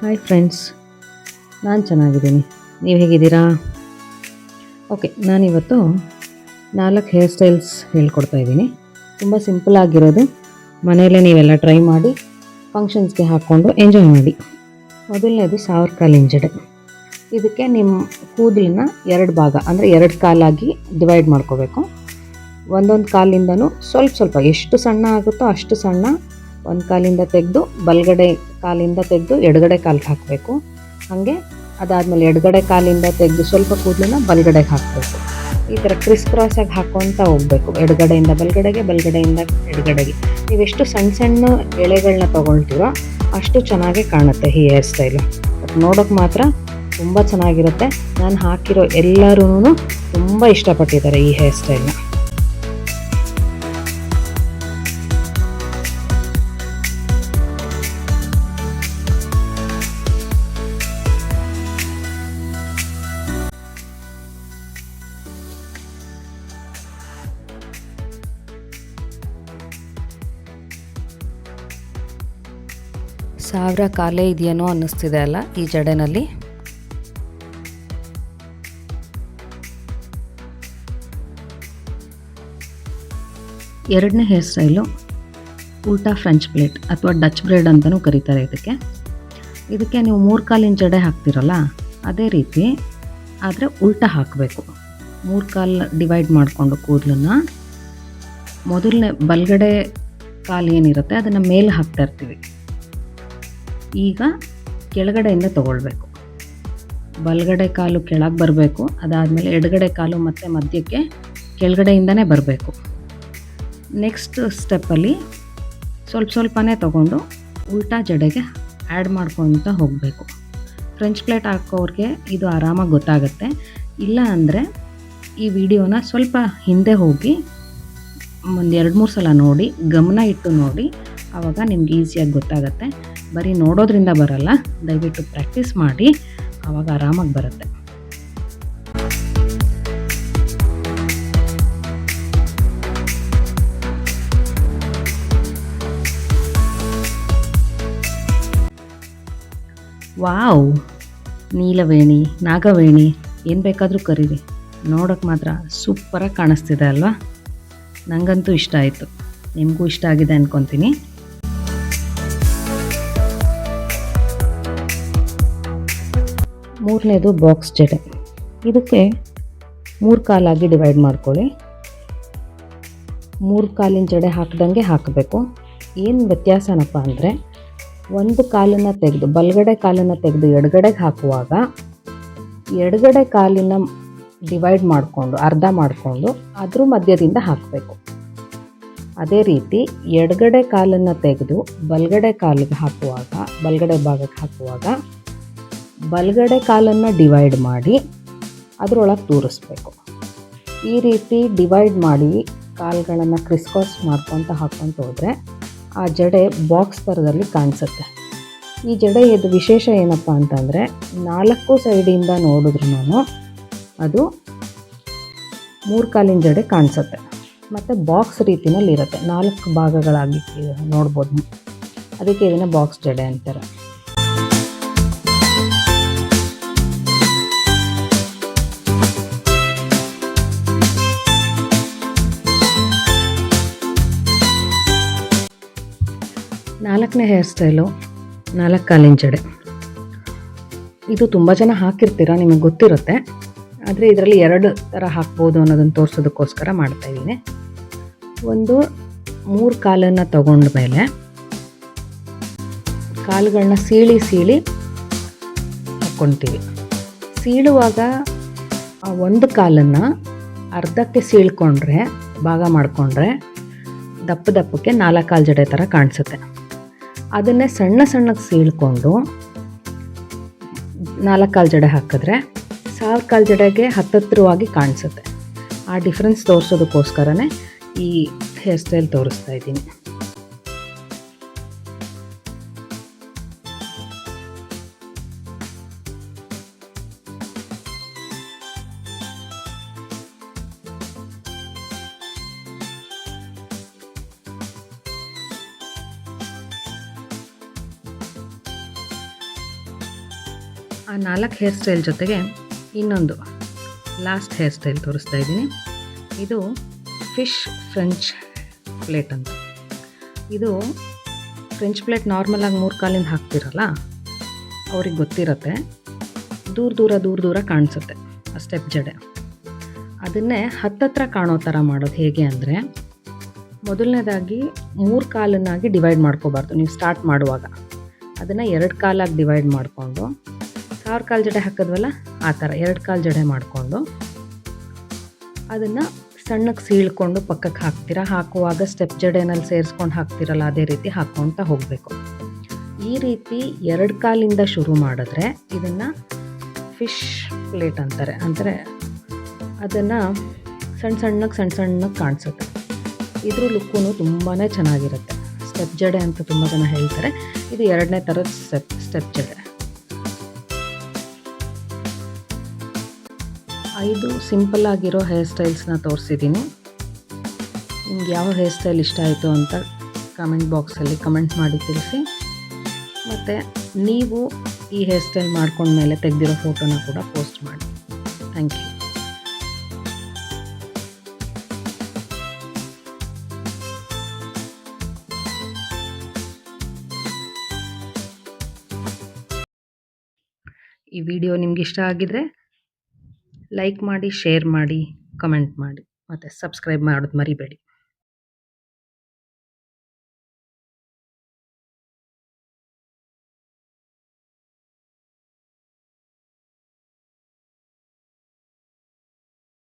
Hi friends, ನಾನು ಚೆನ್ನಾಗಿದ್ದೀನಿ. ನೀವು ಹೇಗಿದ್ದೀರಾ? ಓಕೆ, ನಾನಿವತ್ತು 4 ಹೇರ್ ಸ್ಟೈಲ್ಸ್ ಹೇಳ್ಕೊಡ್ತಾ ಇದ್ದೀನಿ. ತುಂಬ ಸಿಂಪಲ್ ಆಗಿರೋದು, ಮನೆಯಲ್ಲೇ ನೀವೆಲ್ಲ ಟ್ರೈ ಮಾಡಿ ಫಂಕ್ಷನ್ಸ್ಗೆ ಹಾಕ್ಕೊಂಡು ಎಂಜಾಯ್ ಮಾಡಿ. ಮೊದಲನೇದು 1000 ಕಾಲಿನ ಜಡೆ. ಇದಕ್ಕೆ ನಿಮ್ಮ ಕೂದಲನ್ನ 2 ಭಾಗ ಅಂದರೆ 2 ಕಾಲಾಗಿ ಡಿವೈಡ್ ಮಾಡ್ಕೋಬೇಕು. ಒಂದೊಂದು ಕಾಲಿಂದನೂ ಸ್ವಲ್ಪ ಎಷ್ಟು ಸಣ್ಣ ಆಗುತ್ತೋ ಅಷ್ಟು ಸಣ್ಣ ಒಂದು ಕಾಲಿಂದ ತೆಗೆದು ಬಲಗಡೆ ಕಾಲಿಂದ ತೆಗೆದು ಎಡಗಡೆ ಕಾಲಿಗೆ ಹಾಕಬೇಕು. ಹಾಗೆ ಅದಾದಮೇಲೆ ಎಡಗಡೆ ಕಾಲಿಂದ ತೆಗೆದು ಸ್ವಲ್ಪ ಕೂದಲನ್ನ ಬಲಗಡೆಗೆ ಹಾಕಬೇಕು. ಈ ಥರ ಕ್ರಿಸ್ ಕ್ರಾಸಾಗಿ ಹಾಕ್ಕೊತ ಹೋಗಬೇಕು. ಎಡಗಡೆಯಿಂದ ಬಲಗಡೆಗೆ, ಬಲಗಡೆಯಿಂದ ಎಡಗಡೆಗೆ. ನೀವೆಷ್ಟು ಸಣ್ಣ ಎಳೆಗಳನ್ನ ತೊಗೊಳ್ತೀರೋ ಅಷ್ಟು ಚೆನ್ನಾಗಿ ಕಾಣುತ್ತೆ ಈ ಹೇರ್ ಸ್ಟೈಲು. ಬಟ್ ನೋಡೋಕ್ಕೆ ಮಾತ್ರ ತುಂಬ ಚೆನ್ನಾಗಿರುತ್ತೆ. ನಾನು ಹಾಕಿರೋ ಎಲ್ಲರೂ ತುಂಬ ಇಷ್ಟಪಟ್ಟಿದ್ದಾರೆ ಈ ಹೇರ್ ಸ್ಟೈಲ್ನ. ಸಾವಿರ ಕಾಲೇ ಇದೆಯೇನೋ ಅನ್ನಿಸ್ತಿದೆ ಅಲ್ಲ ಈ ಜಡೆನಲ್ಲಿ. ಎರಡನೇ ಹೇರ್ ಸ್ಟೈಲು ಉಲ್ಟಾ ಫ್ರೆಂಚ್ ಪ್ಲೇಟ್ ಅಥವಾ ಡಚ್ ಬ್ರೇಡ್ ಅಂತಲೂ ಕರೀತಾರೆ ಇದಕ್ಕೆ ನೀವು 3 ಕಾಲಿನ ಜಡೆ ಹಾಕ್ತಿರಲ್ಲ ಅದೇ ರೀತಿ, ಆದರೆ ಉಲ್ಟಾ ಹಾಕಬೇಕು. 3 ಕಾಲು ಡಿವೈಡ್ ಮಾಡಿಕೊಂಡು ಕೂದಲನ್ನ ಮೊದಲನೇ ಬಲಗಡೆ ಕಾಲು ಏನಿರುತ್ತೆ ಅದನ್ನು ಮೇಲೆ ಹಾಕ್ತಾ ಇರ್ತೀವಿ. ಈಗ ಕೆಳಗಡೆಯಿಂದ ತಗೊಳ್ಬೇಕು. ಬಲಗಡೆ ಕಾಲು ಕೆಳಗೆ ಬರಬೇಕು. ಅದಾದಮೇಲೆ ಎಡಗಡೆ ಕಾಲು ಮತ್ತು ಮಧ್ಯಕ್ಕೆ ಕೆಳಗಡೆಯಿಂದನೇ ಬರಬೇಕು. ನೆಕ್ಸ್ಟ್ ಸ್ಟೆಪ್ಪಲ್ಲಿ ಸ್ವಲ್ಪನೇ ತೊಗೊಂಡು ಉಲ್ಟಾ ಜಡೆಗೆ ಆ್ಯಡ್ ಮಾಡ್ಕೊತ ಹೋಗಬೇಕು. ಫ್ರೆಂಚ್ ಪ್ಲೇಟ್ ಹಾಕೋರಿಗೆ ಇದು ಆರಾಮಾಗಿ ಗೊತ್ತಾಗುತ್ತೆ. ಇಲ್ಲ ಅಂದರೆ ಈ ವಿಡಿಯೋನ ಸ್ವಲ್ಪ ಹಿಂದೆ ಹೋಗಿ ಒಂದು 2-3 ಸಲ ನೋಡಿ, ಗಮನ ಇಟ್ಟು ನೋಡಿ, ಆವಾಗ ನಿಮ್ಗೆ ಈಸಿಯಾಗಿ ಗೊತ್ತಾಗುತ್ತೆ. ಬರೀ ನೋಡೋದ್ರಿಂದ ಬರಲ್ಲ, ದಯವಿಟ್ಟು ಪ್ರಾಕ್ಟೀಸ್ ಮಾಡಿ, ಆವಾಗ ಆರಾಮಾಗಿ ಬರುತ್ತೆ. ವಾವ್! ನೀಲವೇಣಿ, ನಾಗವೇಣಿ ಏನು ಬೇಕಾದರೂ ಕರೀರಿ, ನೋಡೋಕ್ಕೆ ಮಾತ್ರ ಸೂಪರಾಗಿ ಕಾಣಿಸ್ತಿದೆ ಅಲ್ವಾ? ನನಗಂತೂ ಇಷ್ಟ ಆಯಿತು. ನಿಮಗೂ ಇಷ್ಟ ಆಗಿದೆ ಅಂದ್ಕೊತೀನಿ. ಮೂರನೇದು ಬಾಕ್ಸ್ ಜಡೆ. ಇದಕ್ಕೆ 3 ಕಾಲಾಗಿ ಡಿವೈಡ್ ಮಾಡ್ಕೊಳ್ಳಿ. 3 ಕಾಲಿನ ಜಡೆ ಹಾಕ್ದಂಗೆ ಹಾಕಬೇಕು. ಏನು ವ್ಯತ್ಯಾಸನಪ್ಪ ಅಂದರೆ, ಒಂದು ಕಾಲನ್ನು ತೆಗೆದು ಬಲಗಡೆ ಕಾಲನ್ನು ತೆಗೆದು ಎಡಗಡೆಗೆ ಹಾಕುವಾಗ ಎಡಗಡೆ ಕಾಲಿನ ಡಿವೈಡ್ ಮಾಡಿಕೊಂಡು ಅರ್ಧ ಮಾಡಿಕೊಂಡು ಅದ್ರ ಮಧ್ಯದಿಂದ ಹಾಕಬೇಕು. ಅದೇ ರೀತಿ ಎಡಗಡೆ ಕಾಲನ್ನು ತೆಗೆದು ಬಲಗಡೆ ಕಾಲಿಗೆ ಹಾಕುವಾಗ, ಬಲಗಡೆ ಭಾಗಕ್ಕೆ ಹಾಕುವಾಗ ಬಲಗಡೆ ಕಾಲನ್ನು ಡಿವೈಡ್ ಮಾಡಿ ಅದರೊಳಗೆ ತೂರಿಸ್ಬೇಕು. ಈ ರೀತಿ ಡಿವೈಡ್ ಮಾಡಿ ಕಾಲುಗಳನ್ನು ಕ್ರಿಸ್ಕ್ರಾಸ್ ಮಾಡ್ಕೊತ ಹಾಕ್ಕೊತ ಹೋದರೆ ಆ ಜಡೆ ಬಾಕ್ಸ್ ಥರದಲ್ಲಿ ಕಾಣಿಸುತ್ತೆ. ಈ ಜಡೆ ಇದು ವಿಶೇಷ ಏನಪ್ಪ ಅಂತಂದರೆ, 4 ಸೈಡಿಂದ ನೋಡಿದ್ರೂ ಅದು 3 ಕಾಲಿನ ಜಡೆ ಕಾಣಿಸುತ್ತೆ. ಮತ್ತು ಬಾಕ್ಸ್ ರೀತಿಯಲ್ಲಿ ಇರುತ್ತೆ, 4 ಭಾಗಗಳಾಗಿ ನೋಡ್ಬೋದು. ಅದಕ್ಕೆ ಇದನ್ನು ಬಾಕ್ಸ್ ಜಡೆ ಅಂತಾರೆ. ನಾಲ್ಕನೇ ಹೇರ್ ಸ್ಟೈಲು 4 ಕಾಲಿನ ಜಡೆ. ಇದು ತುಂಬ ಜನ ಹಾಕಿರ್ತೀರ, ನಿಮಗೆ ಗೊತ್ತಿರುತ್ತೆ. ಆದರೆ ಇದರಲ್ಲಿ 2 ಥರ ಹಾಕ್ಬೋದು ಅನ್ನೋದನ್ನು ತೋರಿಸೋದಕ್ಕೋಸ್ಕರ ಮಾಡ್ತಾಯಿದ್ದೀನಿ. ಒಂದು 3 ಕಾಲನ್ನು ತಗೊಂಡ ಮೇಲೆ ಕಾಲುಗಳನ್ನ ಸೀಳಿ ಹಾಕ್ಕೊತೀವಿ. ಸೀಳುವಾಗ ಒಂದು ಕಾಲನ್ನು ಅರ್ಧಕ್ಕೆ ಸೀಳ್ಕೊಂಡ್ರೆ, ಭಾಗ ಮಾಡಿಕೊಂಡ್ರೆ ದಪ್ಪಕ್ಕೆ 4 ಕಾಲು ಜಡೆ ಥರ ಕಾಣಿಸುತ್ತೆ. ಅದನ್ನೇ ಸಣ್ಣಗೆ ಸೀಳ್ಕೊಂಡು 4 ಕಾಲು ಜಡೆ ಹಾಕಿದ್ರೆ 1000 ಕಾಲು ಜಡೆಗೆ ಹತ್ತಿರವಾಗಿ ಕಾಣಿಸುತ್ತೆ. ಆ ಡಿಫ್ರೆನ್ಸ್ ತೋರಿಸೋದಕ್ಕೋಸ್ಕರನೇ ಈ ಹೇರ್ ಸ್ಟೈಲ್ ತೋರಿಸ್ತಾ ಇದ್ದೀನಿ. ಆ 4 ಹೇರ್ ಸ್ಟೈಲ್ ಜೊತೆಗೆ ಇನ್ನೊಂದು ಲಾಸ್ಟ್ ಹೇರ್ ಸ್ಟೈಲ್ ತೋರಿಸ್ತಾ ಇದ್ದೀನಿ. ಇದು ಫಿಶ್ ಫ್ರೆಂಚ್ ಪ್ಲೇಟ್ ಅಂತ. ಇದು ಫ್ರೆಂಚ್ ಪ್ಲೇಟ್ ನಾರ್ಮಲಾಗಿ 3 ಕಾಲಿಂದ ಹಾಕ್ತಿರಲ್ಲ, ಅವ್ರಿಗೆ ಗೊತ್ತಿರತ್ತೆ. ದೂರ ದೂರ ಕಾಣಿಸುತ್ತೆ ಆ ಸ್ಟೆಪ್ ಜಡೆ. ಅದನ್ನೇ ಹತ್ತತ್ರ ಕಾಣೋ ಥರ ಮಾಡೋದು ಹೇಗೆ ಅಂದರೆ, ಮೊದಲನೇದಾಗಿ 3 ಕಾಲನ್ನಾಗಿ ಡಿವೈಡ್ ಮಾಡ್ಕೋಬಾರ್ದು ನೀವು ಸ್ಟಾರ್ಟ್ ಮಾಡುವಾಗ. ಅದನ್ನು 2 ಕಾಲಾಗಿ ಡಿವೈಡ್ ಮಾಡಿಕೊಂಡು 1000 ಕಾಲು ಜಡೆ ಹಾಕಿದ್ವಲ್ಲ ಆ ಥರ 2 ಕಾಲು ಜಡೆ ಮಾಡಿಕೊಂಡು ಅದನ್ನು ಸಣ್ಣಕ್ಕೆ ಸೀಳ್ಕೊಂಡು ಪಕ್ಕಕ್ಕೆ ಹಾಕ್ತೀರಾ. ಹಾಕುವಾಗ ಸ್ಟೆಪ್ ಜಡೆನಲ್ಲಿ ಸೇರಿಸ್ಕೊಂಡು ಹಾಕ್ತಿರಲ್ಲ ಅದೇ ರೀತಿ ಹಾಕ್ಕೊಳ್ತಾ ಹೋಗಬೇಕು. ಈ ರೀತಿ 2 ಕಾಲಿಂದ ಶುರು ಮಾಡಿದ್ರೆ ಇದನ್ನು ಫಿಶ್ ಪ್ಲೇಟ್ ಅಂತಾರೆ. ಅಂದರೆ ಅದನ್ನು ಸಣ್ಣಗೆ ಕಾಣಿಸುತ್ತೆ. ಇದ್ರ ಲುಕ್ಕೂ ತುಂಬಾ ಚೆನ್ನಾಗಿರುತ್ತೆ. ಸ್ಟೆಪ್ ಜಡೆ ಅಂತ ತುಂಬ ಜನ ಹೇಳ್ತಾರೆ. ಇದು 2ನೇ ಥರದ ಸ್ಟೆಪ್ ಜಡೆ. 5 ಸಿಂಪಲ್ ಆಗಿರೋ ಹೇರ್ ಸ್ಟೈಲ್ಸ್ನ ತೋರಿಸಿದ್ದೀನಿ. ನಿಮ್ಗೆ ಯಾವ ಹೇರ್ ಸ್ಟೈಲ್ ಇಷ್ಟ ಆಯಿತು ಅಂತ ಕಮೆಂಟ್ ಬಾಕ್ಸಲ್ಲಿ ಕಮೆಂಟ್ ಮಾಡಿ ತಿಳಿಸಿ. ಮತ್ತು ನೀವು ಈ ಹೇರ್ ಸ್ಟೈಲ್ ಮಾಡ್ಕೊಂಡ್ಮೇಲೆ ತೆಗೆದಿರೋ ಫೋಟೋನ ಕೂಡ ಪೋಸ್ಟ್ ಮಾಡಿ. Thank you. ಈ ವಿಡಿಯೋ ನಿಮ್ಗೆ ಇಷ್ಟ ಆಗಿದ್ರೆ ಲೈಕ್ ಮಾಡಿ, ಶೇರ್ ಮಾಡಿ, ಕಮೆಂಟ್ ಮಾಡಿ ಮತ್ತು ಸಬ್ಸ್ಕ್ರೈಬ್ ಮಾಡೋದು ಮರಿಬೇಡಿ.